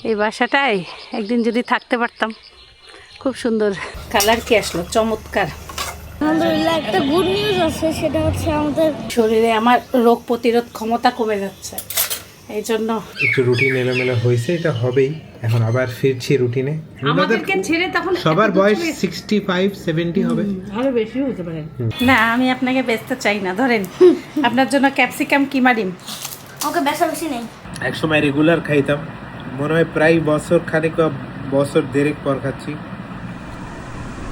এই বাসাটায় একদিন যদি থাকতে পারতাম, খুব সুন্দর কালার কি আসলো, চমৎকার। আলহামদুলিল্লাহ একটা গুড নিউজ আছে, সেটা হচ্ছে আমাদের শরীরে আমার রোগ প্রতিরোধ ক্ষমতা কমে যাচ্ছে, এই জন্য একটু রুটিন এলোমেলো হয়েছে, এটা হবেই। এখন আবার ফিরছি রুটিনে। আমাদেরকে ছেড়ে তখন সবার বয়স 65-70 হবে, আরো বেশি হতে পারে। না, আমি আপনাকে বেচতে চাই না, ধরেন আপনার জন্য ক্যাপসিকাম কিমা ডিম। ওকে বেশি নেই। একসময় রেগুলার খাইতাম, মনে হয় প্রায় বছর খানিক বা বছর দেড়েক পর খাচ্ছি।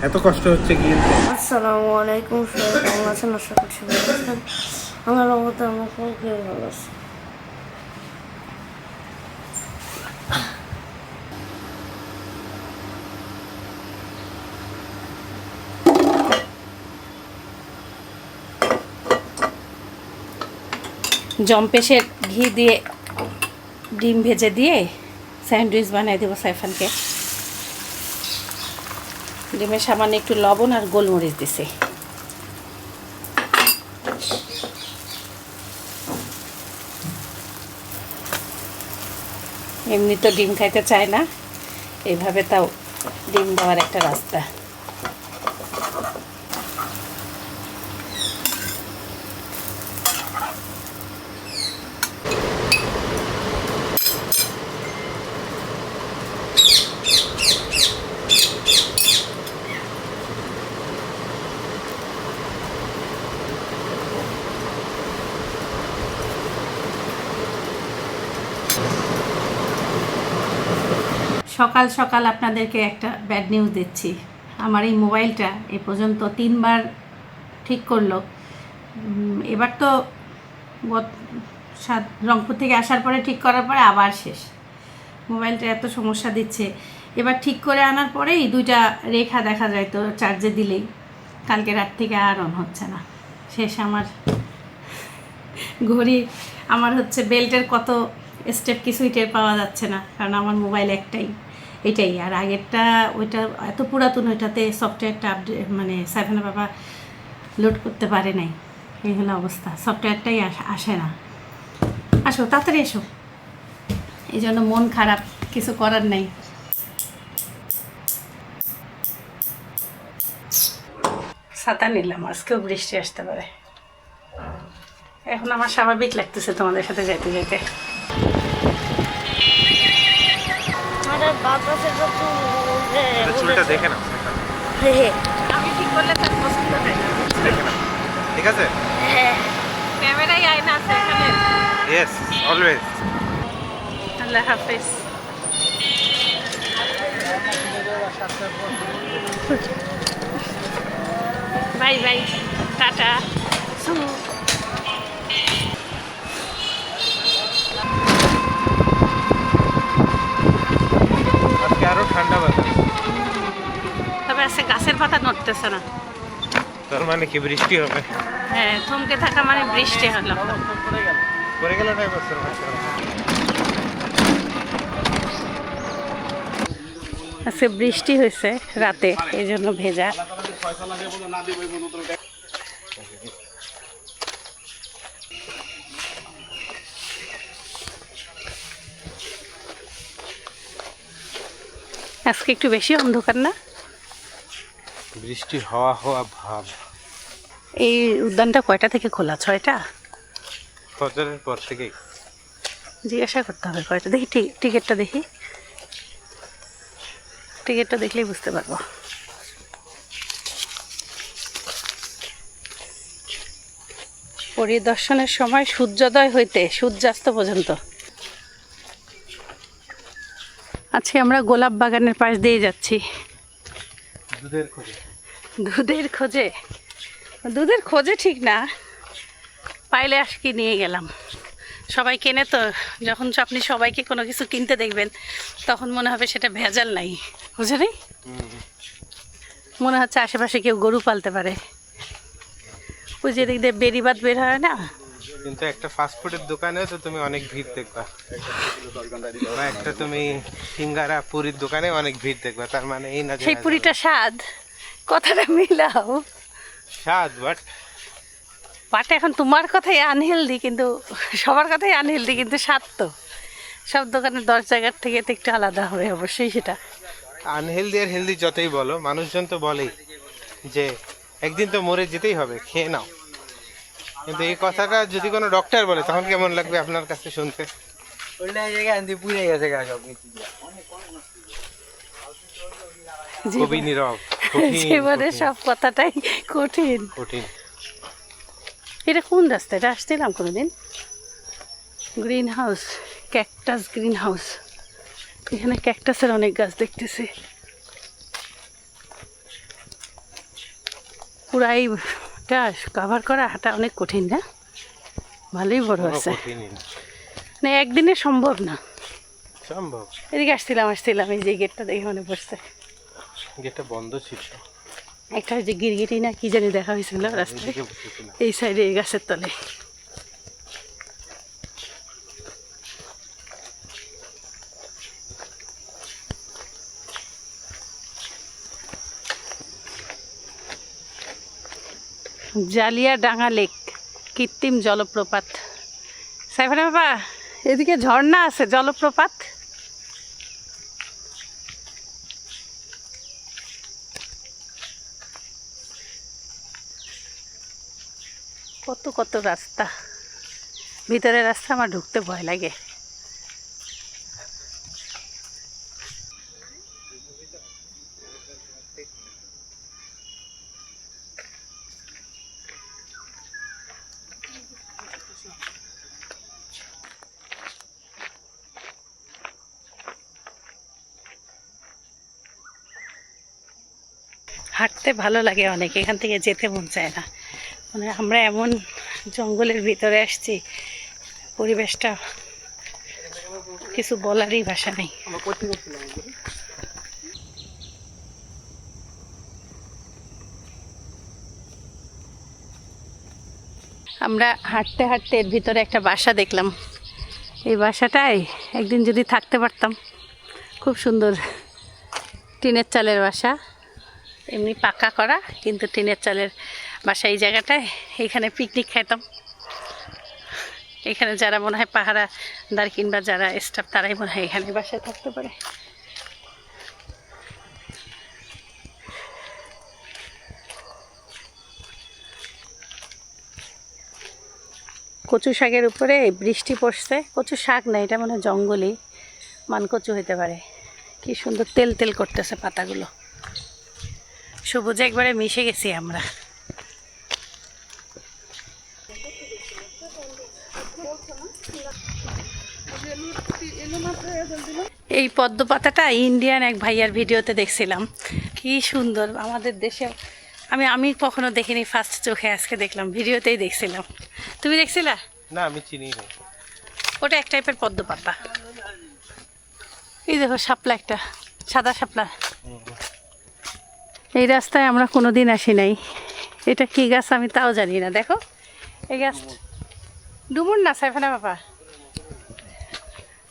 এত কষ্ট হচ্ছে কি। আসসালামু আলাইকুম, সবাই কেমন আছেন? আশা করছি ভালো আছেন। আমার রহমতে আমরা সবাই ভালো আছি। জম্পেশের ঘি দিয়ে ডিম ভেজে দিয়ে স্যান্ডউইচ বানিয়ে দেবো সাইফানকে। ডিমের সামান্য একটু লবণ আর গোলমরিচ দিছি। এমনি তো ডিম খাইতে চায় না, এইভাবে তাও ডিম দেওয়ার একটা রাস্তা। সকাল সকাল আপনাদেরকে একটা ব্যাড নিউজ দিচ্ছি। আমার এই মোবাইলটা এ পর্যন্ত 3বার ঠিক করলো। এবার তো রংপুর থেকে আসার পরে ঠিক করার পরে আবার শেষ। মোবাইলটা এত সমস্যা দিচ্ছে। এবার ঠিক করে আনার পরেই 2টা রেখা দেখা যায় তো চার্জে দিলেই, কালকে রাত থেকে আর অন হচ্ছে না। শেষ আমার ঘড়ি, আমার হচ্ছে বেল্টের কত স্টেপ কিছুই টের পাওয়া যাচ্ছে না, কারণ আমার মোবাইল একটাই, এটাই। আর আগেরটা ওইটা এত পুরাতন, ওইটাতে সফটওয়্যারটা আপডেট মানে সাইফানের বাবা লোড করতে পারে নাই। এই হলো অবস্থা, সফটওয়্যারটাই আসে না। আসো তাড়াতাড়ি এসো। এই জন্য মন খারাপ, কিছু করার নাই। ছাতা নিলাম, আজকেও বৃষ্টি আসতে পারে। এখন আমার স্বাভাবিক লাগতেছে তোমাদের সাথে যাইতে যাইতে। আমাদের বাতাসে চুলটা দেখে না, আমি ঠিক করলে তার পছন্দ হয় না। দেখে না, ঠিক আছে? ক্যামেরাই আয়না আছে এখানে। Yes, always. আল্লাহ হাফেজ। Bye bye, ta-ta. আজকে আরো ঠান্ডা বাতাস। তবে আজকে গাছের পাতা নড়তেছে না। তার মানে কি বৃষ্টি হবে? হ্যাঁ, থমকে থাকা মানে বৃষ্টি হলো। পড়ে গেল না বছর আজকে বৃষ্টি হয়েছে রাতে, এই জন্য ভেজা। আজকে একটু বেশি অন্ধকার না? বৃষ্টি হওয়া হওয়া ভাব। এই উদ্যানটা কয়টা থেকে খোলা? 6টা? ফজরের পর থেকেই। জিজ্ঞাসা করতে হবে কয়টা। দেখি টিকিটটা দেখি, টিকিটটা দেখলেই বুঝতে পারবো। পরিদর্শনের সময় সূর্যোদয় হইতে সূর্যাস্ত পর্যন্ত। আজকে আমরা গোলাপ বাগানের পাশ দিয়ে যাচ্ছি। দুধের খোঁজে। দুধের খোঁজে? দুধের খোঁজে ঠিক না, পাইলে আজকে নিয়ে গেলাম। সবাই কেনে তো, যখন আপনি সবাইকে কোনো কিছু কিনতে দেখবেন তখন মনে হবে সেটা ভেজাল নাই, বুঝে নেই? মনে হচ্ছে আশেপাশে কেউ গরু পালতে পারে। ওই যে দিক দিয়ে বেরিবাদ বের হয় না, কিন্তু একটা ফাস্টফুডের দোকানেও তো তুমি অনেক ভিড় দেখবা, বা একটা তুমি সিঙ্গারা পুরীর দোকানে অনেক ভিড় দেখবা। তার মানে এই না যে সেই পুরিটা স্বাদ, কথাটা মিলাও। স্বাদ, বাট এখন তোমার কথাই আনহেলদি, কিন্তু সবার কথাই আনহেলদি, কিন্তু স্বাদ তো সব দোকানে 10 জায়গার থেকে তো একটু আলাদা হবে অবশ্যই সেটা। আনহেলদি আর হেলদি যতই বলো, মানুষজন তো বলেই যে একদিন তো মরে যেতেই হবে, খেয়ে নাও। কিন্তু এই কথাটা যদি কোনো ডক্টর বলে তখন কেমন লাগবে আপনার কাছে শুনতে? খুবই নীরব, জীবনের সব কথাটাই কঠিন। কঠিন। এটা কোন রাস্তা? এটা আসছিলাম কোনোদিন? Green house, cactus green house. এখানে ক্যাকটাসের অনেক গাছ দেখতেছি। পুরাই কাভার করা হাঁটা অনেক কঠিন না? ভালোই বড় আছে, মানে একদিনে সম্ভব না। সম্ভব। এদিকে আসছিলাম এই যে গেটটা দেখে মনে পড়ছে, গেটটা বন্ধ ছিল। একটা যে গিরগিটি না কি জানি দেখা হয়েছিল রাস্তায়, এই সাইডে এই গাছের তলে। জালিয়াডাঙ্গা লেক, কৃত্রিম জলপ্রপাত। সাইফানা বাবা, এদিকে ঝর্ণা আছে, জলপ্রপাত। কত কত রাস্তা, ভিতরের রাস্তা আমার ঢুকতে ভয় লাগে। হাঁটতে ভালো লাগে অনেক, এখান থেকে যেতে মন চায় না। মানে আমরা এমন জঙ্গলের ভিতরে আসছি, পরিবেশটা কিছু বলারই ভাষা নেই। আমরা হাঁটতে হাঁটতে এর ভিতরে একটা বাসা দেখলাম। এই বাসাটায় একদিন যদি থাকতে পারতাম, খুব সুন্দর টিনের চালের বাসা, এমনি পাকা করা কিন্তু টিনের চালের বাসা। এই জায়গাটায় এখানে পিকনিক খাইতাম। এখানে যারা মনে হয় পাহারাদার কিংবা যারা স্টাফ তারাই মনে হয় এখানে বাসায় থাকতে পারে। কচু শাকের উপরে বৃষ্টি পড়ছে। কচু শাক না, এটা মানে জঙ্গলি মানকচু হইতে পারে। কি সুন্দর তেল তেল করতেছে পাতাগুলো, সবুজে একবারে মিশে গেছি আমরা। এই পদ্ম পাতাটা ইন্ডিয়ান এক ভাইয়ার ভিডিওতে দেখছিলাম, কি সুন্দর। আমাদের দেশে আমি কখনো দেখিনি, ফার্স্ট চোখে আজকে দেখলাম, ভিডিওতেই দেখছিলাম। তুমি দেখছিলা? না, আমি চিনি না। ওটা এক টাইপের পদ্ম পাতা। এই দেখো শাপলা, একটা সাদা শাপলা। এই রাস্তায় আমরা কোনোদিন আসি নাই। এটা কি গাছ আমি তাও জানি না। দেখো এই গাছ ডুমুর না, সাইফানা বাবা,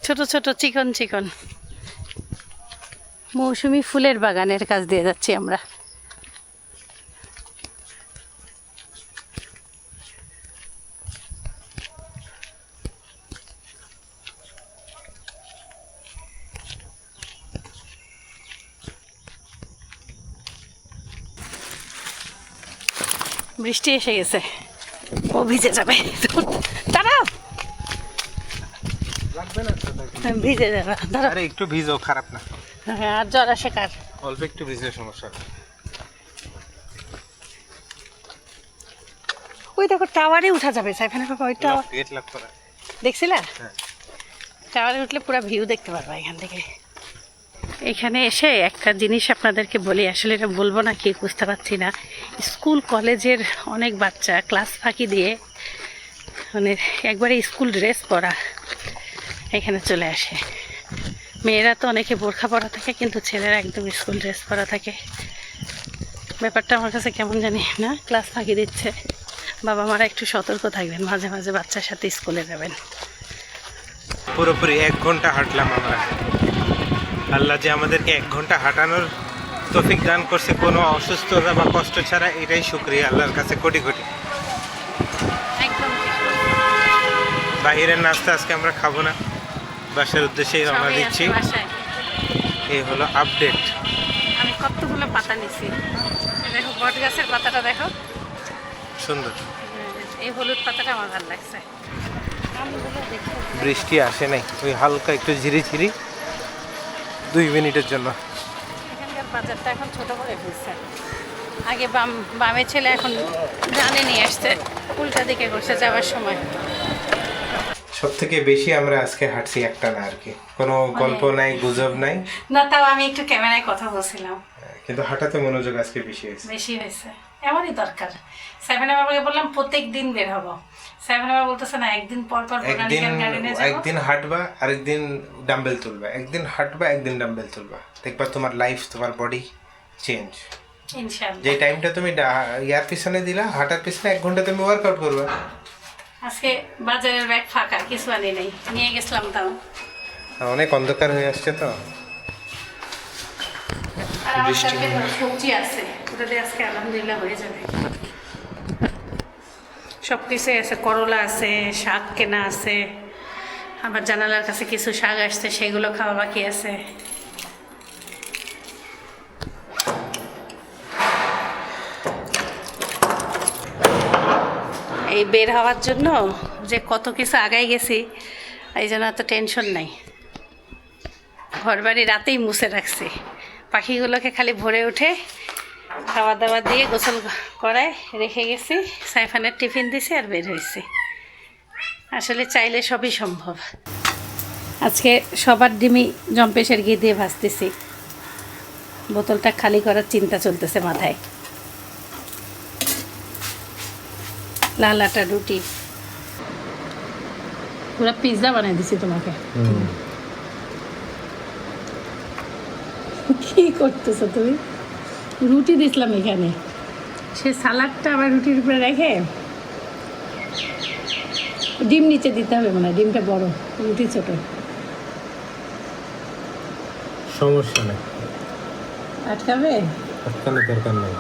ছোট ছোট চিকন চিকন। মৌসুমি ফুলের বাগানের কাছ দিয়ে যাচ্ছি আমরা। বৃষ্টি এসে গেছে, ও ভিজে যাবে। দাঁড়াও, ভিজে যাবে, দাঁড়াও। আরে একটু ভিজো, খারাপ না। হ্যাঁ, আর জ্বর আসে কার? অল্প একটু ভিজলে সমস্যা। ওই দেখো টাওয়ারে উঠা যাবে সাইফানা বাবা, ওই টাওয়ার গেট লক করা দেখছিলা? হ্যাঁ। টাওয়ারে উঠলে পুরো ভিউ দেখতে পারবা এখান থেকে। এখানে এসে একটা জিনিস আপনাদেরকে বলি, আসলে এটা বলবো না কি বুঝতে পারছি না। স্কুল কলেজের অনেক বাচ্চা ক্লাস ফাঁকি দিয়ে, মানে একবারে স্কুল ড্রেস পরা এখানে চলে আসে। মেয়েরা তো অনেকে বোরখা পরা থাকে, কিন্তু ছেলেরা একদম স্কুল ড্রেস পরা থাকে। ব্যাপারটা আমার কাছে কেমন জানি না, ক্লাস ফাঁকি দিচ্ছে। বাবা মারা একটু সতর্ক থাকবেন, মাঝে মাঝে বাচ্চার সাথে স্কুলে যাবেন। পুরোপুরি 1 ঘন্টা হাঁটলাম আমরা। আল্লাহ যে আমাদেরকে 1 ঘন্টা হাঁটানোর তৌফিক দান করছে কোনো অসুস্থতা বা কষ্ট ছাড়া, এটাই শুকরিয়া আল্লাহর কাছে কোটি কোটি। একদম বাহিরের নাস্তা আজকে আমরা খাবো না, বাসার উদ্দেশ্যে রওনা সবাই আছে দিচ্ছি। বাসায়। এই হলো আপডেট। আমি কতগুলো পাতা নিছি, দেখো বট গাছের পাতাটা দেখো, সুন্দর। এই হলুদ পাতাটা আমার ভালো লাগছে। আমগুলো দেখো, বৃষ্টি আসে নাই, ওই হালকা একটু ঝিরিঝিরি 2 মিনিটের জন্য। এখানকার বাজারটা এখন ছোট করে ফেলছে। আগে বামে ছেলে, এখন ডানে নিয়ে আসছে, উল্টা দিকে করছে যাওয়ার সময়। সব থেকে বেশি আমরা আজকে হাঁটছি একটা না আর কি, কোনো গল্প নাই, গুজব নাই, না তাও আমি একটু ক্যামেরায় কথা বলছিলাম, কিন্তু হাঁটাতে মনোযোগ আজকে বেশি হয়েছে। বেশি হয়েছে, এমনই দরকার। সেভেন বাবাকে বললাম প্রত্যেক দিন বের হবো, সেভেন বাবা বলতেছে না, একদিন পর পর বোটানিক্যাল গার্ডেনে যাবো। একদিন হাঁটবা, আরেকদিন ডাম্বেল তুলবা, একদিন হাঁটবা, একদিন ডাম্বেল তুলবা, দেখবা তোমার লাইফ, তোমার বডি চেঞ্জ। ইনশাআল্লাহ। যে টাইমটা তুমি ইয়ার পিছনে দিলা, হাঁটার পিছনে 1 ঘন্টা তুমি ওয়ার্কআউট করবা। আজকে বাজারের ব্যাগ ফাঁকা, কিছু আনি নাই, নিয়ে গেছিলাম তাও। অনেক অন্ধকার হয়ে আসছে তো। আর আমার কাছে সবজি আছে, ওটা দিয়ে আজকে আলহামদুলিল্লাহ হয়ে যাবে। সব কিছুই আছে, করলা আছে, শাক কেনা আছে, আবার জানালার কাছে কিছু শাক আসছে, সেগুলো খাওয়া বাকি আছে। এই বের হওয়ার জন্য যে কত কিছু আগাই গেছি, এই জন্য এত টেনশন নাই। ঘর বাড়ি রাতেই মুছে রাখছি, পাখিগুলোকে খালি ভরে উঠে খাওয়া দাওয়া দিয়ে গোসল করায় রেখে গেছি, সাইফানের টিফিন দিছি আর বের হয়েছি। আসলে চাইলে সবই সম্ভব। আজকে সবার ডিমই জম্পেশের ঘি দিয়ে ভাজতেছি, বোতলটা খালি করার চিন্তা চলতেছে মাথায়। লাল আটা রুটি, পুরো পিৎজা বানিয়ে দিছি তোমাকে। কি করতেছো তুমি? রুটি দিছিলাম এখানে, সে সালাডটা আবার রুটির উপরে রেখে, ডিম নিচে দিতে হবে মনে হয়, ডিমটা বড়, রুটি ছোট। সমস্যা নেই, আটকাবে? আটকানোর দরকার নেই।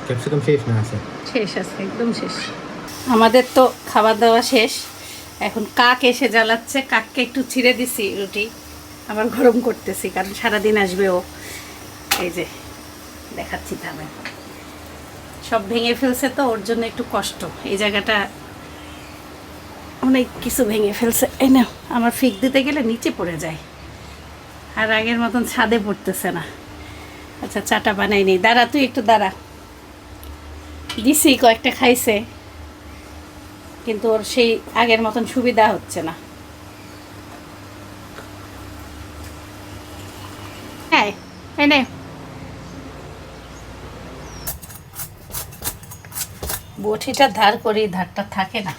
ক্যাপসিকাম শেষ না আছে? শেষ আছে, একদম শেষ। আমাদের তো খাবার দাওয়া শেষ, এখন কাক এসে জ্বালাচ্ছে, কাককে একটু ছিঁড়ে দিছি রুটি, আবার গরম করতেছি, কারণ সারাদিন আসবে ও। এই যে দেখাচ্ছি, থামে, সব ভেঙে ফেলছে তো, ওর জন্য একটু কষ্ট। এই জায়গাটা অনেক কিছু ভেঙে ফেলছে। এই না, আমার ফিক দিতে গেলে নিচে পড়ে যায়, আর আগের মতন ছাদে পড়তেছে না। আচ্ছা, চাটা বানাই নি, দাঁড়া তুই একটু দাঁড়া। দিছি, কয়েকটা খাইছে, কিন্তু ওর সেই আগের মতন সুবিধা হচ্ছে না। হ্যাঁ, এনে বটিটা ধার করি, ধারটা থাকে না।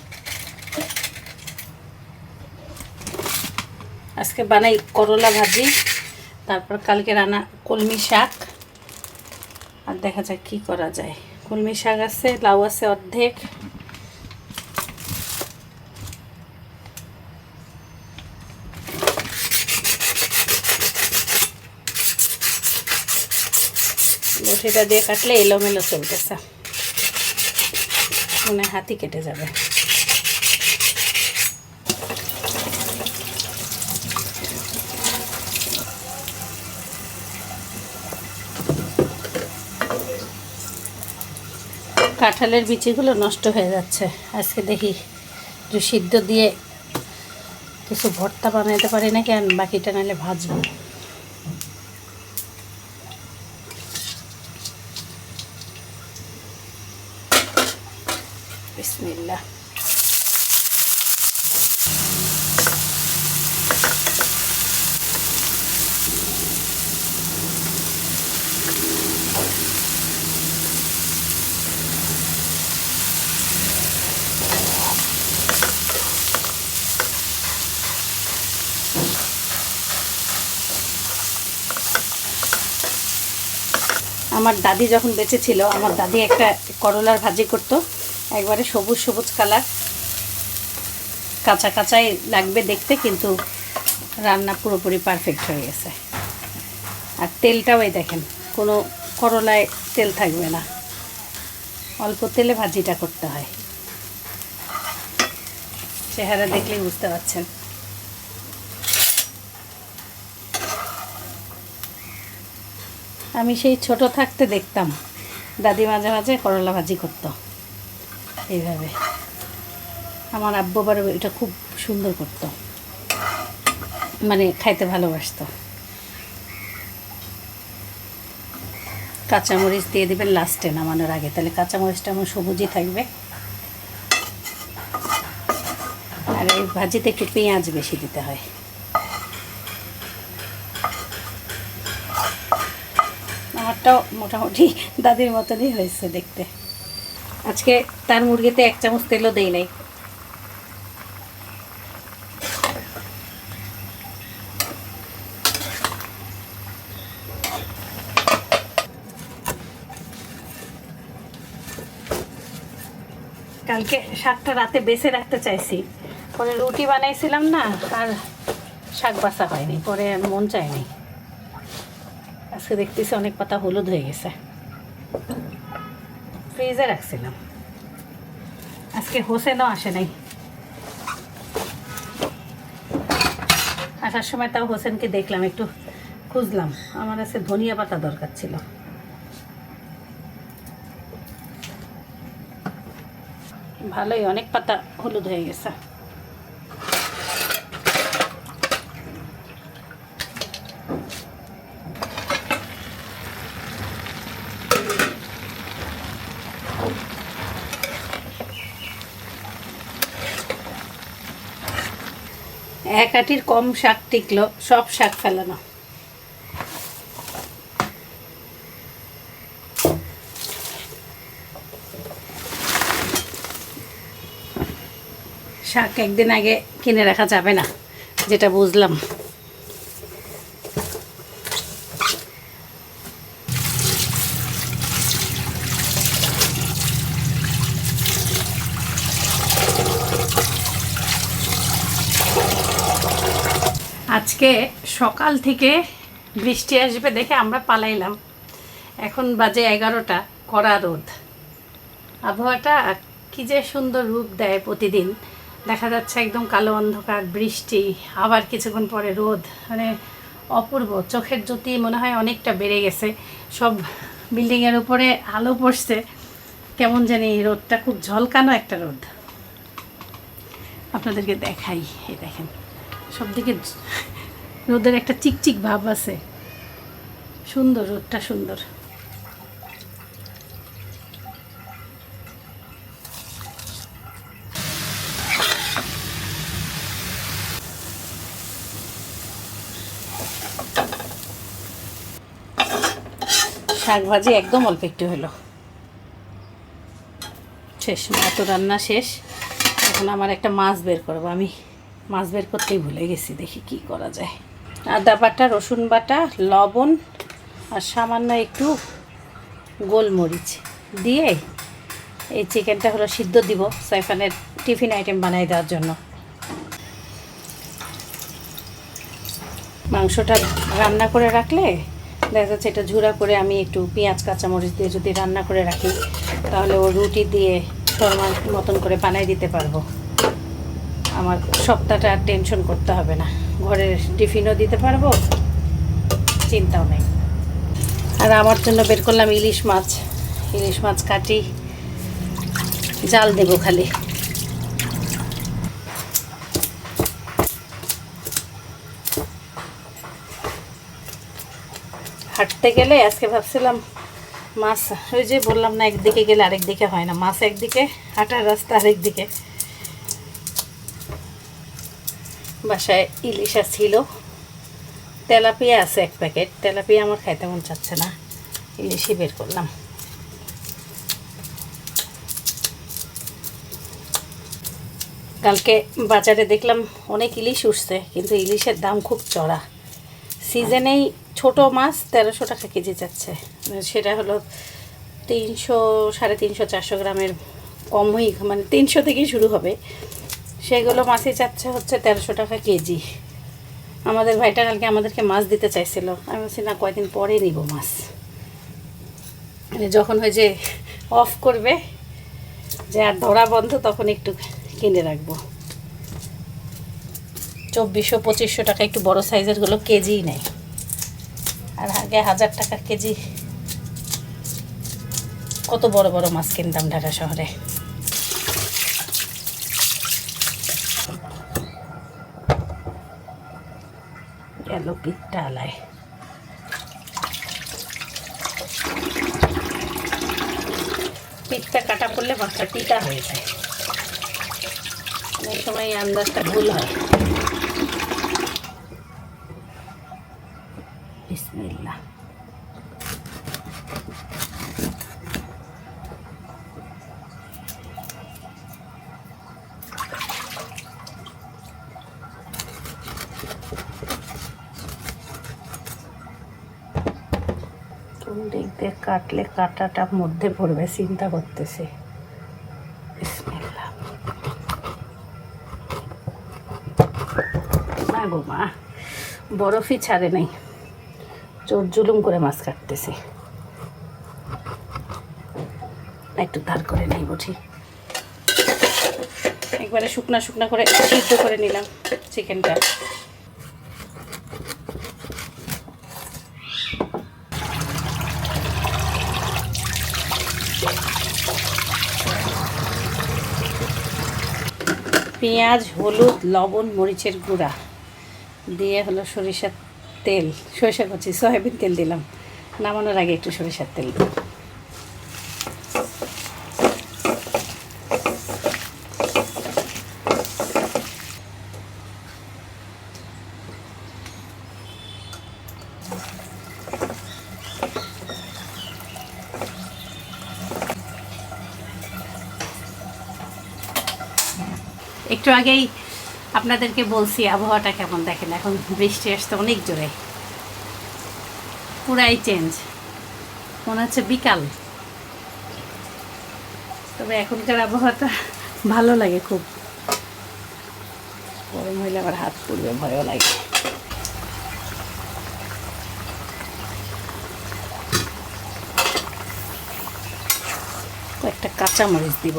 আজকে বানাই করলা ভাজি, তারপর কালকে রান্না কলমি শাক, আর দেখা যাক কি করা যায়। কলমি শাক আছে, লাউ আছে অর্ধেক, বটিটা দিয়ে কাটলে এলোমেলো চলতেছে, মনে হয় হাতই কেটে যাবে। কাঁঠালের বিচিগুলো নষ্ট হয়ে যাচ্ছে, আজকে দেখি যে সিদ্ধ দিয়ে কিছু ভর্তা বানাতে পারি নাকি, আর বাকিটা নাহলে ভাজবো। বিসমিল্লাহ। আমার দাদি যখন বেঁচে ছিল, আমার দাদি একটা করলার ভাজি করতো, একবারে সবুজ সবুজ কালার, কাঁচা কাঁচাই লাগবে দেখতে, কিন্তু রান্না পুরোপুরি পারফেক্ট হয়ে গেছে। আর তেলটাও এই দেখেন, কোনো করলায় তেল থাকবে না, অল্প তেলে ভাজিটা করতে হয়, চেহারা দেখলেই বুঝতে পারছেন। আমি সেই ছোট থাকতে দেখতাম দাদি মাঝে মাঝে করলা ভাজি করতো এইভাবে। আমার আব্বু আবার এটা খুব সুন্দর করতো, মানে খাইতে ভালোবাসতো। কাঁচামরিচ দিয়ে দেবেন লাস্টে নামানোর আগে, তাহলে কাঁচামরিচটা আমার সবুজই থাকবে। আর এই ভাজিতে একটু পেঁয়াজ বেশি দিতে হয়। আমারটাও মোটামুটি দাদির মতনই হয়েছে দেখতে। আজকে তার মুরগিতে 1 চামচ তেলও দেই নাই। কালকে শাকটা রাতে বেছে রাখতে চাইছি, পরে রুটি বানাইছিলাম না, আর শাক বাছা হয়নি, পরে মন চায়নি। আজকে দেখতেছি অনেক পাতা হলুদ হয়ে গেছে, ফ্রিজে রাখছিলাম। আজকে হোসেনও আসে নাই, আসার সময় তাও হোসেনকে দেখলাম, একটু খুঁজলাম। আমার কাছে ধনিয়া পাতা দরকার ছিল। ভালোই অনেক পাতা হলুদ হয়ে গেছে। এক আটির কম শাক টিকলো, সব শাক ফেলানো। শাক একদিন আগে কিনে রাখা যাবে না, যেটা বুঝলাম। আজকে সকাল থেকে বৃষ্টি আসবে দেখে আমরা পালাইলাম। এখন বাজে 11টা, কড়া রোদ। আবহাওয়াটা কি যে সুন্দর রূপ দেয় প্রতিদিন। দেখা যাচ্ছে একদম কালো অন্ধকার, বৃষ্টি, আবার কিছুক্ষণ পরে রোদ, মানে অপূর্ব। চোখের জ্যোতি মনে হয় অনেকটা বেড়ে গেছে। সব বিল্ডিংয়ের উপরে আলো পড়ছে, কেমন জানি রোদটা খুব ঝলকানো একটা রোদ। আপনাদেরকে দেখাই, এই দেখেন সব দিকে রোদের একটা চিকচিক ভাব আছে। সুন্দর, রোদটা সুন্দর। শাক ভাজি একদম অল্প একটু হলো, শেষ। এত রান্না শেষ। এখন আমার একটা মাছ বের করবো। আমি মাছ বের করতেই ভুলে গেছি, দেখি কি করা যায়। আদা বাটা, রসুন বাটা, লবণ আর সামান্য একটু গোলমরিচ দিয়ে এই চিকেনটা হলো সিদ্ধ দিব সাইফানের টিফিন আইটেম বানাই দেওয়ার জন্য। মাংসটা রান্না করে রাখলে দেখা যাচ্ছে এটা ঝুরা করে আমি একটু পেঁয়াজ কাঁচামরিচ দিয়ে যদি রান্না করে রাখি, তাহলে ও রুটি দিয়ে শর্মার মতন করে বানাই দিতে পারবো। আমার সপ্তাহটা আর টেনশন করতে হবে না, ঘরের টিফিনও দিতে পারবো, চিন্তাও নেই। আর আমার জন্য বের করলাম ইলিশ মাছ। ইলিশ মাছ কাটি, জাল দেবো খালি। হাঁটতে গেলে আজকে ভাবছিলাম মাছ, ওই যে বললাম না একদিকে গেলে আরেক দিকে হয় না, মাছ একদিকে, হাঁটার রাস্তা আরেক দিকে। বাসায় ইলিশা ছিল, তেলাপিয়া আছে 1 প্যাকেট। তেলাপিয়া আমার খাইতে মন চাচ্ছে না, ইলিশই বের করলাম। কালকে বাজারে দেখলাম অনেক ইলিশ উঠছে, কিন্তু ইলিশের দাম খুব চড়া। সিজনেই ছোট মাছ 1300 টাকা কেজি যাচ্ছে, সেটা হলো 300, 350, 400 গ্রামের কমই, মানে 300 থেকেই শুরু হবে। সেগুলো মাছই চাচ্ছে হচ্ছে 1300 টাকা কেজি। আমাদের ভাইটা কালকে আমাদেরকে মাছ দিতে চাইছিল, আমি বলছি না, কয়দিন পরে নিব মাছ। যখন হয় যে অফ করবে, যে আর ধরা বন্ধ, তখন একটু কিনে রাখবো। 2400-2500 টাকা একটু বড় সাইজেরগুলো কেজিই নেয়, আর আগে 1000 টাকা কেজি কত বড় বড় মাছ কিনতাম ঢাকা শহরে। গেল পিঠটা আলায়। পিঠটা কাটা পড়লে মাছটা পিঠা হয়ে যায়, অনেক সময় এই আন্দাজটা ভুল হয়। বিসমিল্লাহ। কোন দিক দিয়ে কাটলে কাঁটাটা মধ্যে পড়বে চিন্তা করতেছি। বিসমিল্লাহ। না গো মা, বরফই ছাড়ে নাই, চোর জুলুম করে মাছ কাটতেছে। একটু ধার করে নেই বুঝি, একবারে শুকনা শুকনা করে সিদ্ধ করে নিলাম চিকেনটা। পেঁয়াজ, হলুদ, লবণ, মরিচের গুঁড়া দিয়ে হলো সরিষার তেল, সরিষা কুচি, সয়াবিন তেল দিলাম। নামানোর আগে একটু সরিষার তেল দিই। একটু আগেই আপনাদেরকে বলছি আবহাওয়াটা কেমন, দেখেন এখন বৃষ্টি আসতে অনেক জোরে, পুরাই চেঞ্জ, মনে হচ্ছে বিকাল। তবে এখনকার আবহাওয়াটা ভালো লাগে খুব, গরম হইলে আবার হাত পুড়বে, ভয়ও লাগে। কয়েকটা কাঁচামরিচ দিব।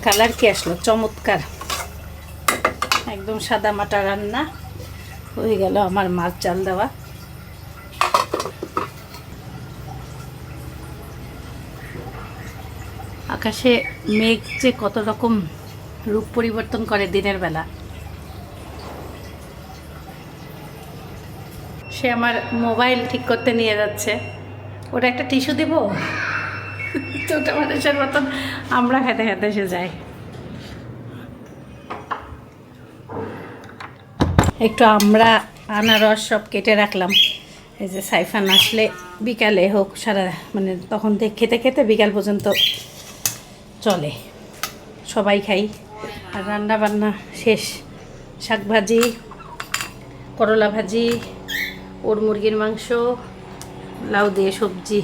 কালার কি আসলো চমৎকার, একদম সাদা মাটা রান্না হয়ে গেল আমার মাছ চাল দেওয়া। আকাশে মেঘ যে কত রকম রূপ পরিবর্তন করে দিনের বেলা। সে আমার মোবাইল ঠিক করতে নিয়ে যাচ্ছে, ওটা একটা টিস্যু দিব, ছোট মানুষের মতন আমরা খেতে খেতে এসে যাই। একটু আমরা আনারস সব কেটে রাখলাম, এই যে সাইফান আসলে বিকালে হোক সারা মানে তখন থেকে খেতে খেতে বিকাল পর্যন্ত চলে, সবাই খাই। আর রান্না বান্না শেষ, শাক ভাজি, করলা ভাজি, ওর মুরগির মাংস, লাউ দিয়ে সবজি,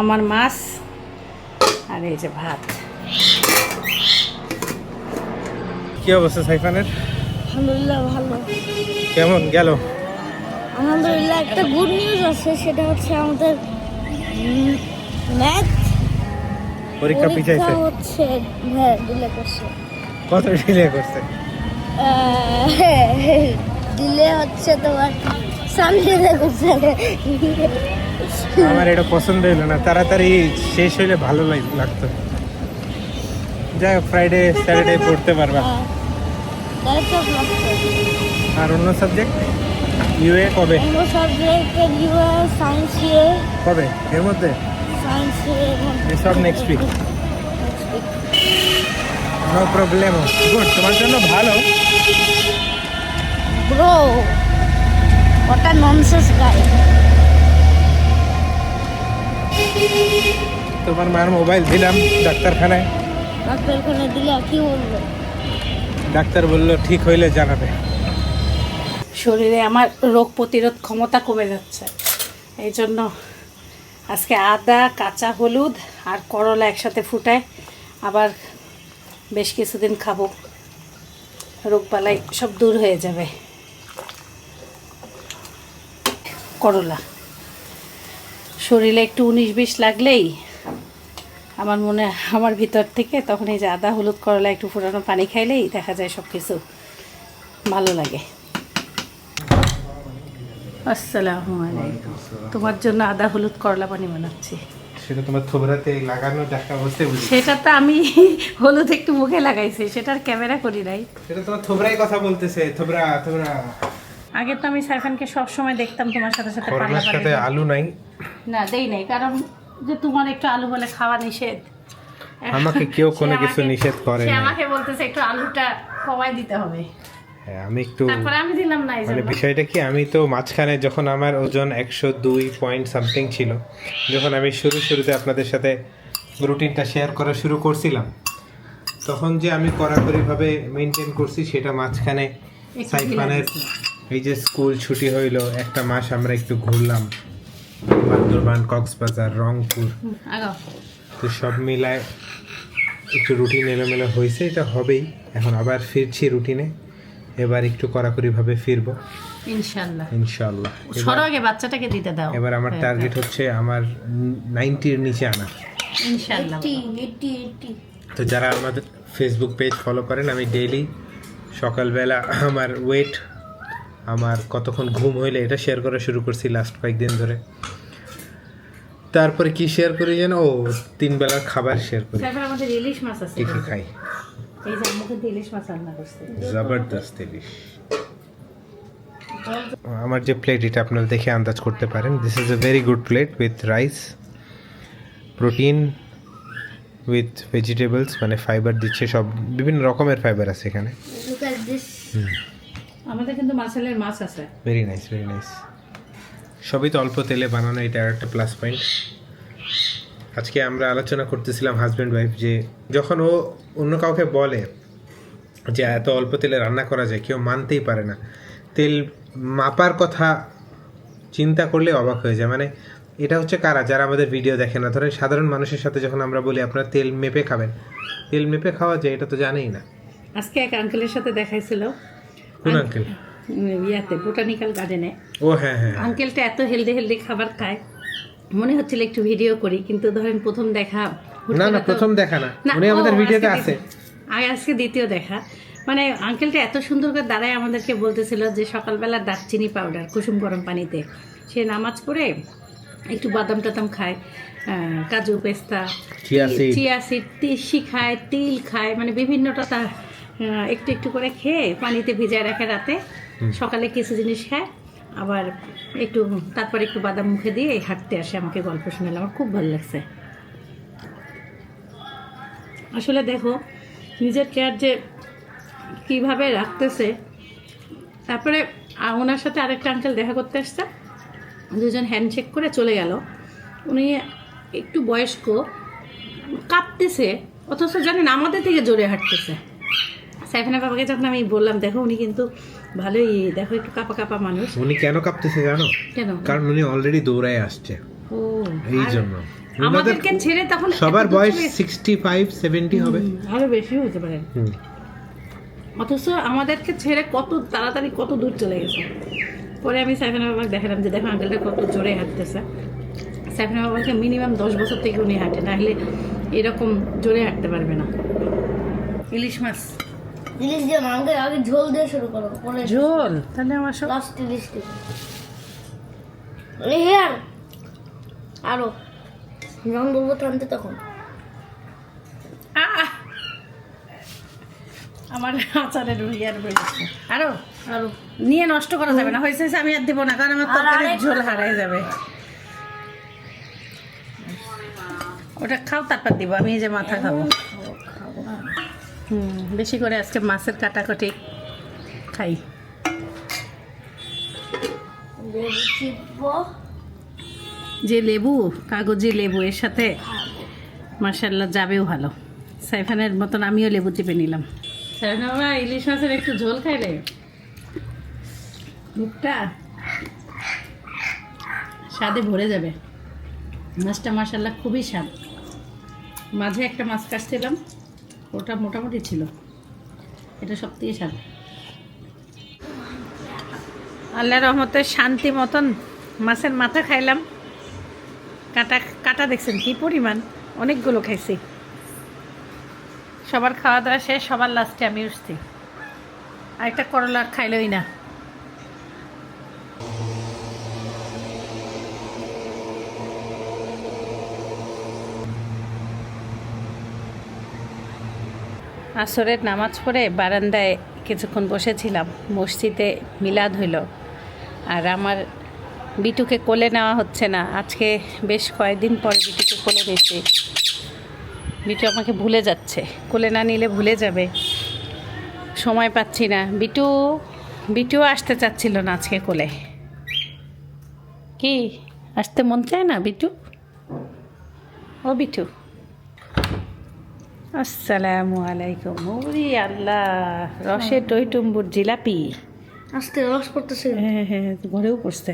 আমার মাছ, আর এই যে ভাত। কি অবস্থা সাইফানের? আলহামদুলিল্লাহ ভালো। কেমন গেল? আলহামদুলিল্লাহ একটা গুড নিউজ আছে, সেটা হচ্ছে আমাদের ম্যাথ পরীক্ষা পিছাইছে হচ্ছে, হ্যাঁ ডিলে করছে। কত ডিলে করছে? ডিলে হচ্ছে তোমার সানডে করছে। আমার এটা পছন্দ হইলো না, তাড়াতাড়ি শেষ হইলে ভালো লাগতো। যাই হোক, ফ্রাইডে স্যাটারডে পড়তে পারবা। আর অন্য সাবজেক্ট ইউএ কবে? অন্য সাবজেক্ট ইউএ সায়েন্স কবে এর মধ্যে? সায়েন্স সব next week. No problem, good, তোমার জন্য ভালো। Bro what a nonsense guy. তোমার মার মোবাইল দিলাম ডাক্তারখানায়, দিলে কি বলবো? ডাক্তার বললো ঠিক হইলে জানাবে। শরীরে আমার রোগ প্রতিরোধ ক্ষমতা কমে যাচ্ছে, এই জন্য আজকে আদা, কাঁচা হলুদ আর করলা একসাথে ফুটায় আবার বেশ কিছুদিন খাবো, রোগবালাই সব দূর হয়ে যাবে। করলা শরীরে একটু 19-20 লাগলেই আমার ভিতর থেকে তখন এই যে আদা হলুদ করলা একটু ফুটানো পানি খাইলেই দেখা যায় সব কিছু ভালো লাগে। আসসালামু আলাইকুম। তোমার জন্য আদা হলুদ করলা পানি বানাচ্ছি। সেটা তোমার থোবরাতে লাগানো দেখা অবস্থায় বুঝি। সেটা তো আমি হলুদ একটু মুখে লাগাইছি, সেটার ক্যামেরা করি নাই। সেটা তোমার থোবরাই কথা বলতেছে, থোবরা থোবরা। আগে তো আমি সাইফানকে সব সময় দেখতাম তোমার সাথে সাথে পাল্লা করলার সাথে পাল্লা। আলু নাই না দেই নাই, কারণ যে তোমার একটু আলু বলে খাওয়া নিষেধ। আমাকে কেউ কোনো সে কিছু আমাকে- নিষেধ করে সে না। আমাকে বলতেছে একটু আলুটা কমাই দিতে হবে, হ্যাঁ, আমি একটু তারপরে আমি দিলাম না। এই মানে জন্য বিষয়টা কি, আমি তো মাঝখানে যখন আমার ওজন 102 পয়েন্ট সামথিং ছিল, যখন আমি শুরুতে আপনাদের সাথে রুটিনটা শেয়ার করা শুরু করছিলাম, তখন যে আমি কড়াকড়িভাবে মেনটেন করছি সেটা মাঝখানে একটু সাইফানের ঢিলা এই যে স্কুল ছুটি হইলো, একটা মাস আমরা একটু ঘুরলাম বান্দরবান, কক্সবাজার, রংপুর, আগাও। তো সব মিলায় একটু রুটিন এলোমেলো হয়েছে, এটা হবেই। এখন আবার ফিরছি রুটিনে, এবার একটু কড়াকড়িভাবে ফিরবো ইনশাআল্লাহ। ইনশাআল্লাহ। সরো আগে বাচ্চাটাকে দিতে দাও। এবার আমার হ্যাঁ, টার্গেট হচ্ছে আমার 90-র নিচে আনা। ইনশাআল্লাহ। এটি তো যারা আমাদের ফেসবুক পেজ ফলো করেন, আমি ডেইলি সকালবেলা আমার ওয়েট, আমার কতক্ষণ ঘুম হইলে এটা শেয়ার করা শুরু করছি লাস্ট কয়েকদিন ধরে। তারপরে কি শেয়ার করি যেন, 3 বেলার খাবার শেয়ার করি, তারপর আমাদের ইলিশ মাছ আছে, কি কি খাই। এই যে আমাকে ইলিশ মাছ রান্না করছে। জবরদস্ত ইলিশ। আমার যে প্লেট, এটা আপনারা দেখে আন্দাজ করতে পারেন। This is a very good plate with rice, protein with vegetables, মানে ফাইবার দিচ্ছে, সব বিভিন্ন রকমের ফাইবার আছে এখানে। look at this. আমাদের কিন্তু মাছের মাছ আছে। Very nice, very nice. সবই তো অল্প তেলে বানানো, এটা একটা প্লাস পয়েন্ট। আজকে আমরা আলোচনা করতেছিলাম হাজব্যান্ড ওয়াইফ, যে যখন ও অন্য কাউকে বলে যে এত অল্প তেলে রান্না করা যায়, কেউ মানতেই পারে না। তেল মাপার কথা চিন্তা করলে অবাক হয়ে যায়। মানে এটা হচ্ছে কারা, যারা আমাদের ভিডিও দেখে না। ধরেন সাধারণ মানুষের সাথে যখন আমরা বলি আপনারা তেল মেপে খাবেন, তেল মেপে খাওয়া যায় এটা তো জানেই না। আজকে এক আঙ্কেলের সাথে দেখাইছিল, কোন আঙ্কেল? ইয়াতে বোটানিক্যাল গার্ডেনে। ও হ্যাঁ হ্যাঁ, আঙ্কেলটা এত হেলদি খাবার খায়, মনে হচ্ছিল একটু ভিডিও করি, কিন্তু ধরেন প্রথম দেখা। না না, প্রথম দেখা না, না, উনি আমাদের ও, ভিডিওতে আজকে আছে। আজকে দ্বিতীয় দেখা। মানে আঙ্কেলটা এত সুন্দর করে দাঁড়ায় আমাদেরকে বলতেছিল যে সকালবেলা দারচিনি পাউডার কুসুম গরম পানিতে, সে নামাজ পড়ে একটু বাদাম টাদাম খায়, কাজু পেস্তা, চিয়া সিড, তিসি খায়, তিল খায়, মানে বিভিন্নটা তার একটু একটু করে খেয়ে পানিতে ভিজায় রাখে রাতে, সকালে কিছু জিনিস খায়, আবার একটু তারপরে একটু বাদাম মুখে দিয়ে হাঁটতে আসে। আমাকে গল্প শোনালে আমার খুব ভালো লাগছে। আসলে দেখো নিজের কেয়ার যে কীভাবে রাখতেছে। তারপরে ওনার সাথে আরেকটা আঙ্কেল দেখা করতে আসছে, দুজন হ্যান্ডশেক করে চলে গেল। উনি একটু বয়স্ক, কাঁপতেছে, অথচ জানেন আমাদের থেকে জোরে হাঁটতেছে। সাইফানা বাবাকে যখন আমি বললাম দেখো উনি কিন্তু ভালোই, দেখো একটু কাঁপা কাঁপা মানুষ। উনি কেন কাঁপতেছে জানো? কেন? কারণ উনি অলরেডি দৌড়ায় আসছে, ও, এই আর জন্য। আমাদেরকে ছেড়ে তখন সবার এত দূর বয়স চলে- 65-70 হবে, আরো বেশি হতে পারে। হুম। অথচ আমাদেরকে ছেড়ে কত তাড়াতাড়ি কত দূর চলে গেছে। পরে আমি সাইফানা বাবাকে দেখালাম যে দেখো আঙ্কেলটা কত জোরে হাঁটতেছে। সাইফানা বাবাকে মিনিমাম 10 বছর থেকে উনি হাঁটে, না হলে এরকম জোরে হাঁটতে পারবে না। ইলিশ মাছ ইলিশ দিয়ে মাংকে আগে ঝোল দিয়ে শুরু করো, পরে ঝোল, তাহলে আমার সব লাস্ট ইলিশ দিয়ে হেয়ার আরো যখন বলবো টানতে তখন আহ! আমার আচারের ইয়ার বেরিয়েছে। আরো আরো নিয়ে নষ্ট করা যাবে না, হয়েছে আমি আর দেবো না, কারণ আমার তরকারির ঝোল হারাই যাবে। ওটা খাও, তারপর দিব, আমি এই যে মাথা খাবো। বেশি করে আজকে মাছের কাটাকাটি খাই। লেবু চিপবো, যে লেবু, কাগজি লেবু, এর সাথে মাশাআল্লাহ যাবেও ভালো। সাইফানের মতন আমিও লেবু চিপে নিলাম। সাইফান বাবা ইলিশ মাছের একটু ঝোল খাইলে মুখটা স্বাদে ভরে যাবে। মাছটা মাশাআল্লাহ খুবই স্বাদ। মাঝে একটা মাছ কাটছিলাম, ওটা মোটামুটি ছিল, এটা সবথেকে স্বাদ। আল্লাহ রহমতে শান্তি মতন মাছের মাথা খাইলাম। কাটা কাটা দেখছেন কি পরিমাণ, অনেকগুলো খাইছি। সবার খাওয়া দাওয়া শেষ, সবার লাস্টে আমি উঠছি। আরেকটা করলা খাইলই না। আসরের নামাজ পড়ে বারান্দায় কিছুক্ষণ বসেছিলাম, মসজিদে মিলাদ হইল। আর আমার বিটুকে কোলে নেওয়া হচ্ছে না, আজকে বেশ কয়েকদিন পরে বিটুকে কোলে নিয়েছি। বিটু আমাকে ভুলে যাচ্ছে, কোলে না নিলে ভুলে যাবে, সময় পাচ্ছি না। বিটুও আসতে চাচ্ছিল না আজকে কোলে। কি আসতে মন চায় না বিটু? ও বিটু, আসসালামু আলাইকুম। ওরে আল্লাহ, রসের টইটুম্বুর জিলাপি। আজকে রস করতেছে। হ্যাঁ হ্যাঁ, ঘরেও পড়ছে।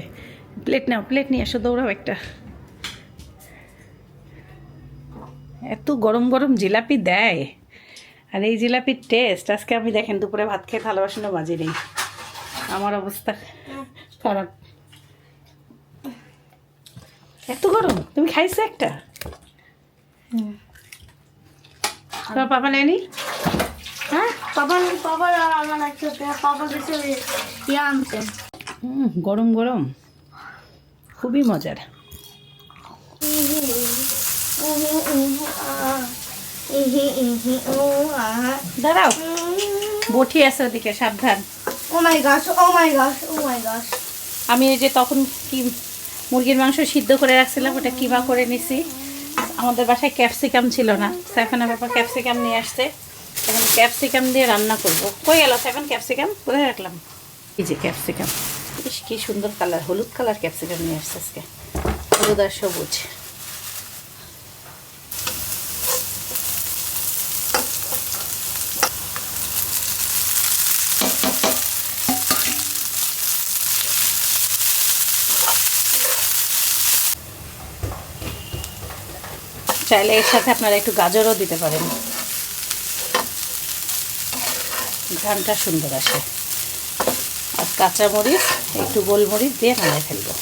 প্লেট নাও, প্লেট নিয়ে এসো, দৌড়াও একটা। এত গরম গরম জিলাপি দেয়, আর এই জিলাপির টেস্ট আজকে আমি দেখেন দুপুরে ভাত খেয়ে থালা বাসনও বাজি নেই, আমার অবস্থা খারাপ। এত গরম, তুমি খাইছো একটা? তোমার পাপা নেয়নি? হ্যাঁ, পাপা আমার একসাথে পাপা গেছে ইয়ে আনতে। গরম গরম খুবই মজার। দাঁড়াও, বটি আছে ওদিকে, সাবধান। ও মাই গশ, ও মাই গশ, ও মাই গশ। আমি এই যে তখন কি মুরগির মাংস সিদ্ধ করে রাখছিলাম, ওটা কিমা করে নিছি। আমাদের বাসায় ক্যাপসিকাম ছিল না, সাইফানা বাবা ক্যাপসিকাম নিয়ে আসছে। এখন ক্যাপসিকাম দিয়ে রান্না করব। কই গেল সাইফান ক্যাপসিকাম? কোথায় রাখলাম? এই যে ক্যাপসিকাম, বেশ কি সুন্দর কালার, হলুদ কালার ক্যাপসিকাম নিয়ে আসছে আজকে, হলুদ আর সবুজ। চাইলে এর সাথে আপনারা একটু গাজরও দিতে পারেন, ঘ্রাণটা সুন্দর আসে। আর কাঁচামরিচ, একটু গোলমরিচ দিয়ে নাড়ে ফেলবো।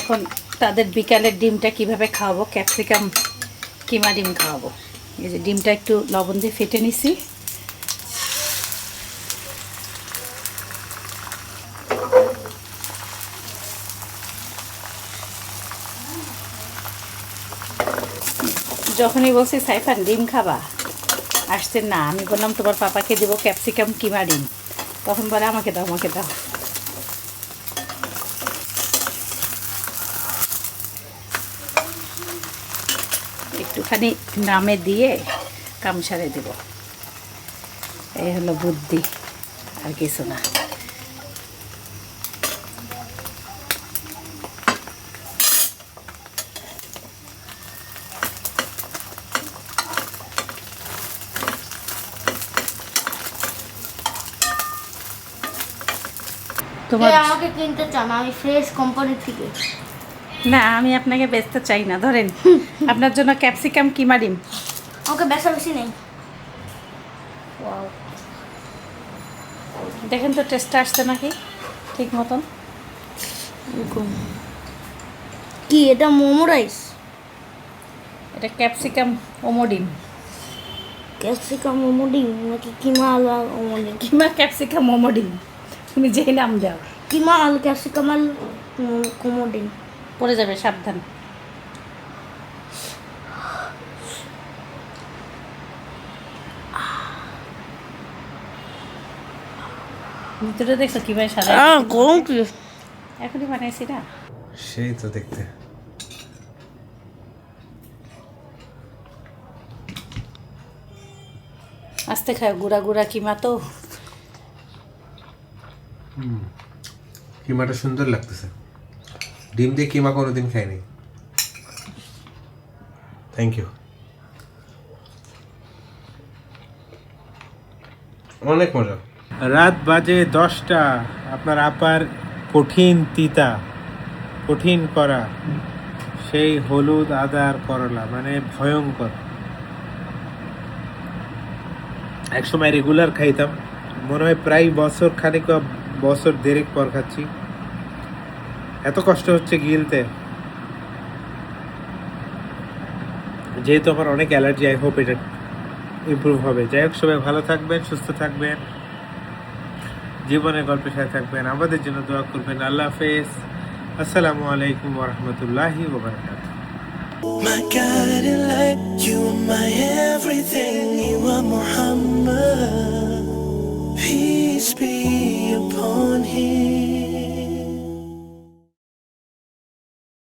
এখন তাদের বিকালের ডিমটা কিভাবে খাওয়াবো, ক্যাপসিকাম কিমা ডিম খাওয়াবো। এই যে ডিমটা একটু লবণ দিয়ে ফেটে নিছি। যখনই বলছি সাইফান ডিম খাবা, আসছে না। আমি বললাম তোমার পাপাকে দেবো ক্যাপসিকাম কিমা ডিম, তখন বলে আমাকে দাও, আমাকে দাও। একটুখানি নামে দিয়ে কামসারে দেব, এই হলো বুদ্ধি, আর কিছু না। তোমার আমাকে কিনতে চান, আমি ফ্রেশ কোম্পানি থেকে। না, আমি আপনাকে বেচতে চাই না, ধরেন আপনার জন্য ক্যাপসিকাম কিমা ডিম। আমাকে বেচা বেশি নেই। দেখেন তো টেস্টটা আসছে নাকি ঠিক মতন। কি এটা মোমো রাইস? এটা ক্যাপসিকাম ওমো ডিম। ক্যাপসিকাম মোমো ডিম নাকি কিমা আলু মোমো ডিম? কিমা ক্যাপসিকাম ওমো ডিম, তুমি যেই নাম দাও। কিমা আলু ক্যাপসিকাম আলু মোমো ডিম পড়ে যাবে, সাবধান। ভিতরে দেখছো কিভাবে সাদা, গরম কি? এখনই বানাইছি না। সেই তো দেখতে। আস্তে খায়, গুঁড়া গুঁড়া কিমা তো কিমাটা সুন্দর লাগতেছে। ডিম দিয়ে কিমা কোনোদিন খাইনি। Thank you. অনেক মজা। রাত বাজে 10টা। আপনার আপার কঠিন তিতা, কঠিন করা সেই হলুদ আদার করলা, মানে ভয়ঙ্কর। একসময় রেগুলার খাইতাম, মনে হয় প্রায় বছর খানিক বা বছর দেড়েক পর খাচ্ছি। এত কষ্ট হচ্ছে গিলতে, যেহেতু আমার অনেক অ্যালার্জি। আই হোপ এটা ইমপ্রুভ হবে। যাই হোক, সবাই ভালো থাকবেন, সুস্থ থাকবেন, জীবনের গল্পের সাথে থাকবেন, আমাদের জন্য দোয়া করবেন। আল্লাহ হাফেজ। আসসালামু আলাইকুম ওয়া রাহমাতুল্লাহি ওয়া বারাকাতুহু। My guiding light, you are my everything, you are Muhammad. Peace be upon him.